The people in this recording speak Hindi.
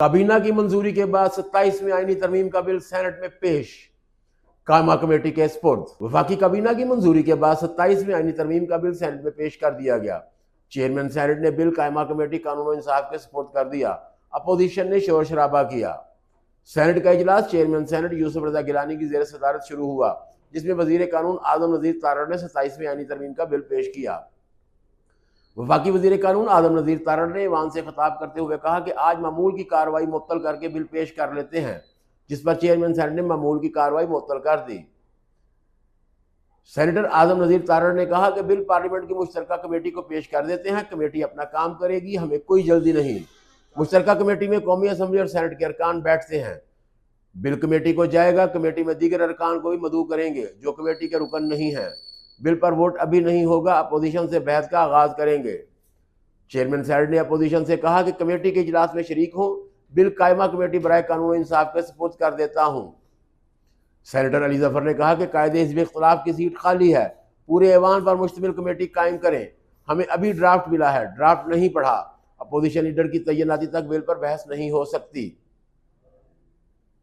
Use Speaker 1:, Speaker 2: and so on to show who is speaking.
Speaker 1: काबीना की मंजूरी के बाद 27वीं आईनी तरमीम का बिल सेनेट में पेश, कायमा कमेटी के स्पुर्द। वफाकी काबीना की मंजूरी के बाद 27वीं आईनी तरमीम का बिल सेनेट में पेश कर दिया गया। चेयरमैन सेनेट ने बिल कायमा कमेटी कानून और इंसाफ के स्पुर्द कर दिया। अपोजिशन ने शोर शराबा किया। सेनेट का इजलास चेयरमैन सेनेट यूसुफ रजा गिलानी की जेर सदारत शुरू हुआ, जिसमें वजीर कानून आदम नजीर तारड़ ने 27वीं आईनी तरमीम का बिल पेश किया। वफाकी वजीर कानून आदम नजीर तारड़ ने ऐवान से खिताब करते हुए कहा कि आज मामूल की कार्रवाई मुअत्तल करके बिल पेश कर लेते हैं, जिस पर चेयरमैन सेनेट ने मामूल की कार्रवाई मुअत्तल कर दी। सेनेटर आदम नजीर तारड़ ने कहा कि बिल पार्लियामेंट की मुश्तरका कमेटी को पेश कर देते हैं, कमेटी अपना काम करेगी, हमें कोई जल्दी नहीं। मुश्तरका कमेटी में कौमी असम्बली और सेनेट के अरकान बैठते हैं। बिल कमेटी को जाएगा, कमेटी में दीगर अरकान को भी मदऊ करेंगे जो कमेटी के रुकन नहीं है। बिल पर वोट अभी नहीं होगा, अपोजिशन से बहस का आगाज करेंगे। चेयरमैन सेनेट ने अपोजिशन से कहा कि कमेटी के इजलास में शरीक हो, बिल कायमा कमेटी बराए कानून इंसाफ के सुपुर्द कर देता हूं। सेनेटर अली जफर ने कहा कि कायदे हिज़्ब इख्तिलाफ की सीट खाली है, पूरे ऐवान पर मुश्तमिल कमेटी कायम करें। हमें अभी ड्राफ्ट मिला है, ड्राफ्ट नहीं पढ़ा। अपोजिशन लीडर की तैनाती तक बिल पर बहस नहीं हो सकती।